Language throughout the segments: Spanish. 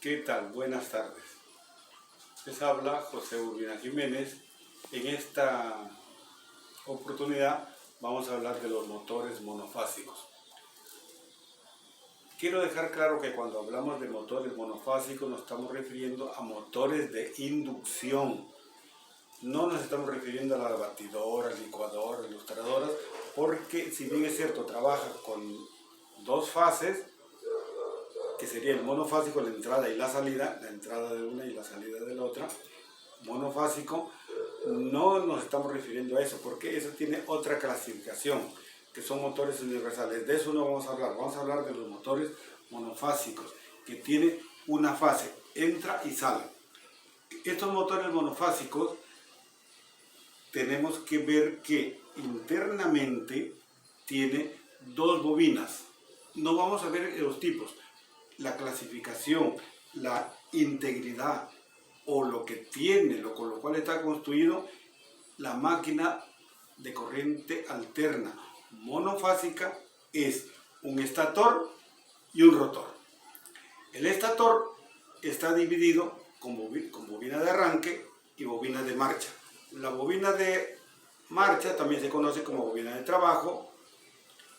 ¿Qué tal? Buenas tardes. Les habla José Urbina Jiménez. En esta oportunidad vamos a hablar de los motores monofásicos. Quiero dejar claro que cuando hablamos de motores monofásicos nos estamos refiriendo a motores de inducción. No nos estamos refiriendo a las batidoras, licuadoras, ilustradoras, porque si bien es cierto, trabaja con dos fases, que sería el monofásico, la entrada y la salida de una y la salida de la otra, monofásico, no nos estamos refiriendo a eso, porque eso tiene otra clasificación, que son motores universales. De eso no vamos a hablar de los motores monofásicos, que tienen una fase, entra y sale. Estos motores monofásicos tenemos que ver que internamente tiene dos bobinas. No vamos a ver los tipos, la clasificación, la integridad o lo que tiene, con lo cual está construido la máquina de corriente alterna monofásica es un estator y un rotor. El estator está dividido con bobina de arranque y bobina de marcha. La bobina de marcha también se conoce como bobina de trabajo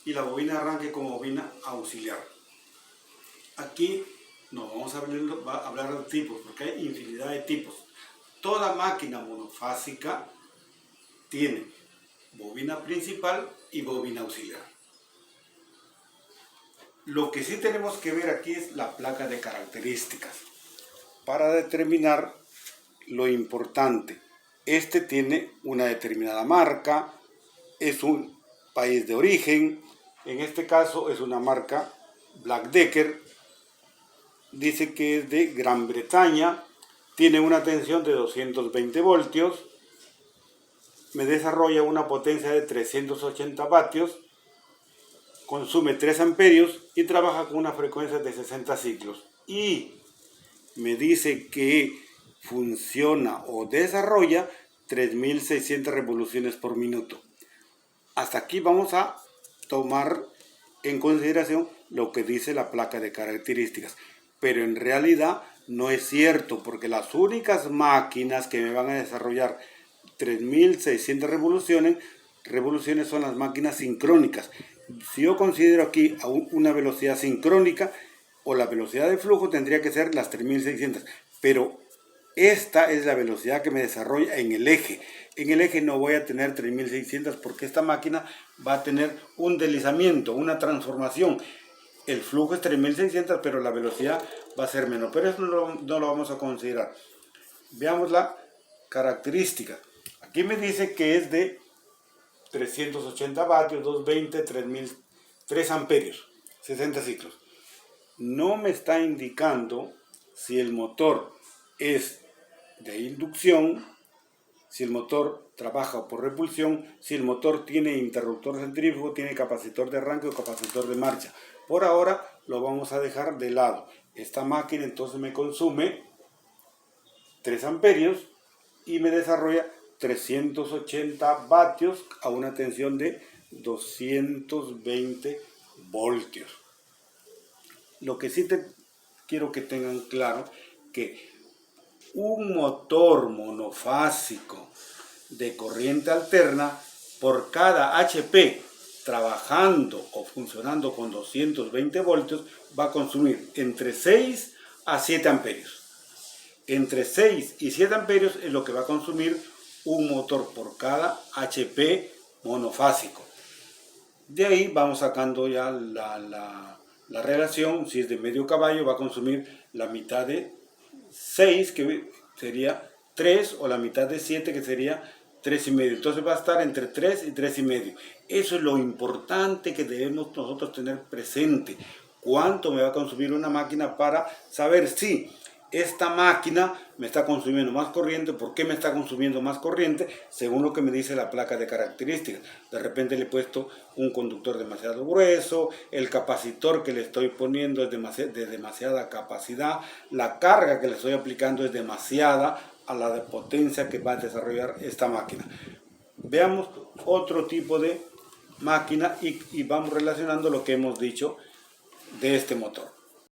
y la bobina de arranque como bobina auxiliar. Aquí nos vamos a hablar de tipos, porque hay infinidad de tipos. Toda máquina monofásica tiene bobina principal y bobina auxiliar. Lo que sí tenemos que ver aquí es la placa de características para determinar lo importante. Este tiene una determinada marca, es un país de origen, en este caso es una marca Black Decker, dice que es de Gran Bretaña, tiene una tensión de 220 voltios, me desarrolla una potencia de 380 vatios, consume 3 amperios y trabaja con una frecuencia de 60 ciclos. Y me dice que funciona o desarrolla 3600 revoluciones por minuto. Hasta aquí vamos a tomar en consideración lo que dice la placa de características. Pero en realidad no es cierto, porque las únicas máquinas que me van a desarrollar 3600 revoluciones son las máquinas sincrónicas. Si yo considero aquí una velocidad sincrónica o la velocidad de flujo, tendría que ser las 3600, pero esta es la velocidad que me desarrolla en el eje. En el eje no voy a tener 3600 porque esta máquina va a tener un deslizamiento, una transformación. El flujo es 3600, pero la velocidad va a ser menor. Pero eso no lo vamos a considerar. Veamos la característica. Aquí me dice que es de 380 vatios, 220, 3 amperios, 60 ciclos. No me está indicando si el motor es de inducción, si el motor trabaja por repulsión, si el motor tiene interruptor centrífugo, tiene capacitor de arranque o capacitor de marcha. Por ahora lo vamos a dejar de lado. Esta máquina entonces me consume 3 amperios y me desarrolla 380 vatios a una tensión de 220 voltios. Lo que sí quiero que tengan claro que un motor monofásico de corriente alterna, por cada HP trabajando o funcionando con 220 voltios, va a consumir entre 6 a 7 amperios. Entre 6 y 7 amperios es lo que va a consumir un motor por cada HP monofásico. De ahí vamos sacando ya la relación. Si es de medio caballo, va a consumir la mitad de 6, que sería 3, o la mitad de 7, que sería 3,5. Entonces va a estar entre 3 y 3,5. Eso es lo importante que debemos nosotros tener presente. Cuánto me va a consumir una máquina para saber si esta máquina me está consumiendo más corriente. ¿Por qué me está consumiendo más corriente? Según lo que me dice la placa de características. De repente le he puesto un conductor demasiado grueso, el capacitor que le estoy poniendo es de demasiada capacidad, la carga que le estoy aplicando es demasiada a la potencia que va a desarrollar esta máquina. Veamos otro tipo de máquina y vamos relacionando lo que hemos dicho de este motor.